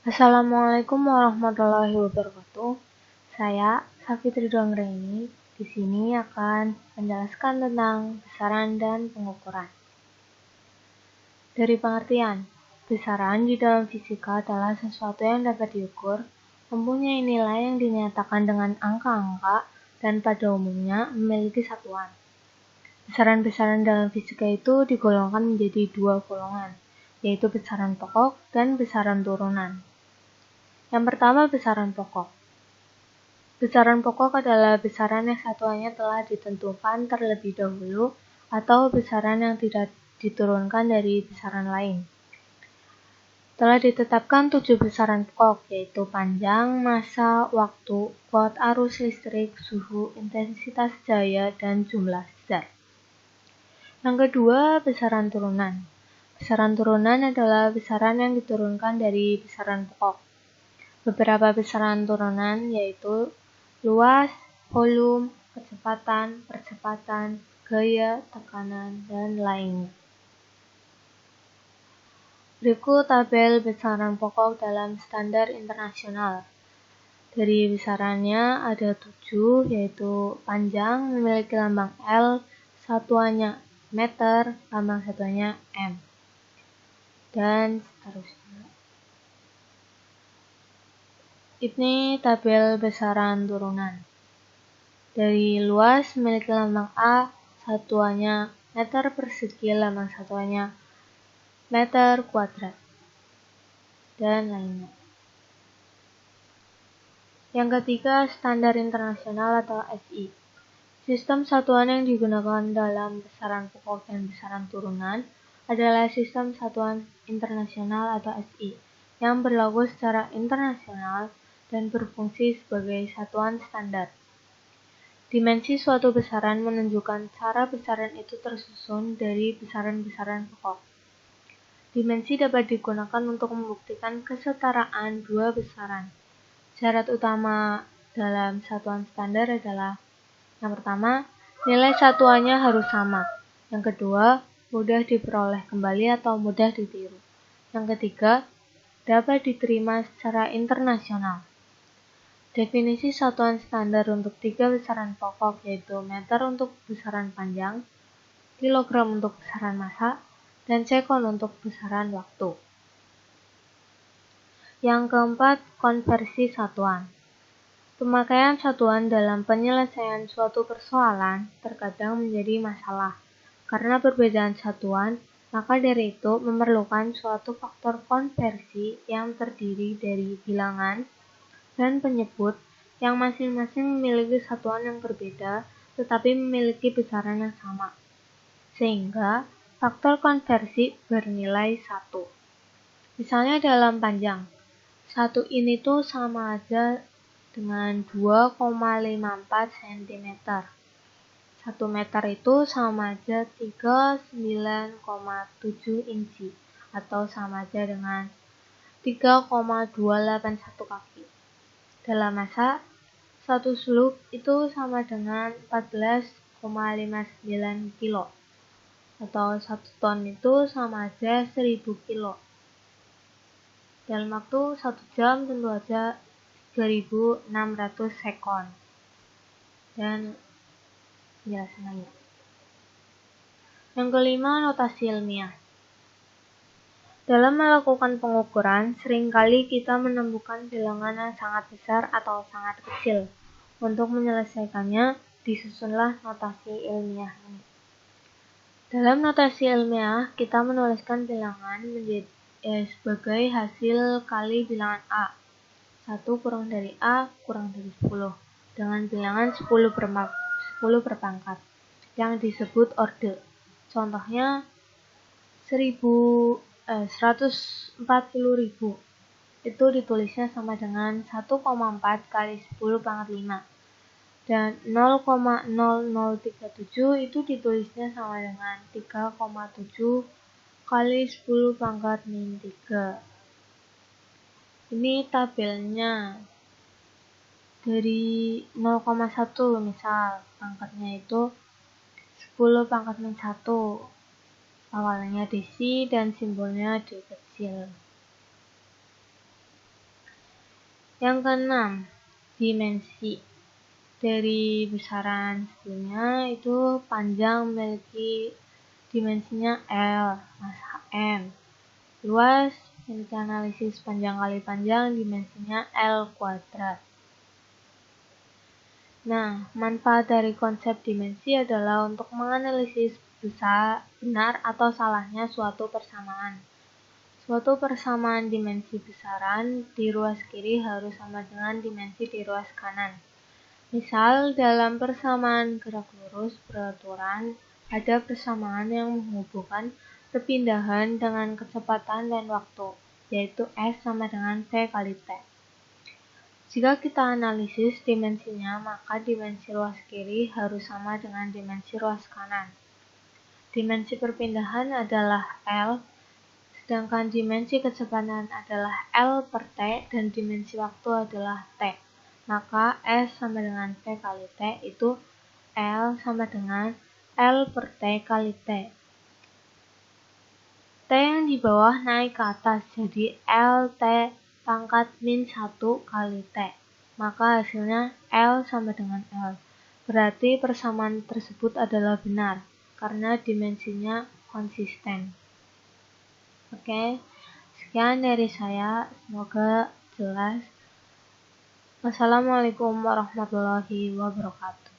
Assalamualaikum warahmatullahi wabarakatuh. Saya Safitri Anggraini di sini akan menjelaskan tentang besaran dan pengukuran. Dari pengertian, besaran di dalam fisika adalah sesuatu yang dapat diukur, mempunyai nilai yang dinyatakan dengan angka-angka, dan pada umumnya memiliki satuan. Besaran-besaran dalam fisika itu digolongkan menjadi dua golongan, yaitu besaran pokok dan besaran turunan. Yang pertama, besaran pokok. Besaran pokok adalah besaran yang satuannya telah ditentukan terlebih dahulu atau besaran yang tidak diturunkan dari besaran lain. Telah ditetapkan 7 besaran pokok, yaitu panjang, massa, waktu, kuot arus listrik, suhu, intensitas cahaya, dan jumlah zat. Yang kedua, besaran turunan. Besaran turunan adalah besaran yang diturunkan dari besaran pokok. Beberapa besaran turunan yaitu luas, volume, percepatan, gaya, tekanan, dan lainnya. Berikut tabel besaran pokok dalam standar internasional. Dari besarannya ada 7, yaitu panjang memiliki lambang L, satuannya meter, lambang satuannya M, dan seterusnya. Ini tabel besaran turunan. Dari luas memiliki lambang A, satuannya meter persegi, lambang satuannya meter kuadrat, dan lainnya. Yang ketiga, standar internasional atau SI. Sistem satuan yang digunakan dalam besaran pokok dan besaran turunan adalah sistem satuan internasional atau SI yang berlaku secara internasional dan berfungsi sebagai satuan standar. Dimensi suatu besaran menunjukkan cara besaran itu tersusun dari besaran-besaran pokok. Dimensi dapat digunakan untuk membuktikan kesetaraan dua besaran. Syarat utama dalam satuan standar adalah: yang pertama, nilai satuannya harus sama. Yang kedua, mudah diperoleh kembali atau mudah ditiru. Yang ketiga, dapat diterima secara internasional. Definisi satuan standar untuk 3 besaran pokok yaitu meter untuk besaran panjang, kilogram untuk besaran massa, dan sekon untuk besaran waktu. Yang keempat, konversi satuan. Pemakaian satuan dalam penyelesaian suatu persoalan terkadang menjadi masalah. Karena perbedaan satuan, maka dari itu memerlukan suatu faktor konversi yang terdiri dari bilangan dan penyebut yang masing-masing memiliki satuan yang berbeda tetapi memiliki besaran yang sama. Sehingga faktor konversi bernilai 1. Misalnya dalam panjang, 1 ini tuh sama aja dengan 2,54 cm. 1 meter itu sama aja 39,7 inci atau sama aja dengan 3,281 kaki. Dalam massa, 1 slug itu sama dengan 14,59 kilo atau 1 ton itu sama aja 1000 kilo. Dalam waktu 1 jam tentu aja 3600 sekon. Dan penjelasan lainnya. Yang kelima, notasi ilmiah. Dalam melakukan pengukuran, seringkali kita menemukan bilangan yang sangat besar atau sangat kecil. Untuk menyelesaikannya, disusunlah notasi ilmiah ini. Dalam notasi ilmiah, kita menuliskan bilangan sebagai hasil kali bilangan A. 1 kurang dari A kurang dari 10 dengan bilangan 10 per pangkat yang disebut orde. Contohnya 140.000 itu ditulisnya sama dengan 1,4 kali 10 pangkat 5 dan 0,0037 itu ditulisnya sama dengan 3,7 kali 10 pangkat min 3. Ini tabelnya. Dari 0,1 misal pangkatnya itu 10 pangkat min 1. Awalnya desi dan simbolnya D kecil. Yang keenam, dimensi. Dari besaran sebelumnya itu panjang memiliki dimensinya L, massa M. Luas memiliki analisis panjang kali panjang dimensinya L kuadrat. Nah, manfaat dari konsep dimensi adalah untuk menganalisis benar atau salahnya suatu persamaan. Suatu persamaan dimensi besaran di ruas kiri harus sama dengan dimensi di ruas kanan. Misal, dalam persamaan gerak lurus beraturan, ada persamaan yang menghubungkan perpindahan dengan kecepatan dan waktu, yaitu S sama dengan V kali T. Jika kita analisis dimensinya, maka dimensi ruas kiri harus sama dengan dimensi ruas kanan. Dimensi perpindahan adalah L, sedangkan dimensi kecepatan adalah L per T dan dimensi waktu adalah T. Maka S sama dengan T kali T itu L sama dengan L per T kali T. T yang di bawah naik ke atas jadi LT pangkat min 1 kali T. Maka hasilnya L sama dengan L. Berarti persamaan tersebut adalah benar karena dimensinya konsisten. Oke, sekian dari saya. Semoga jelas. Wassalamualaikum warahmatullahi wabarakatuh.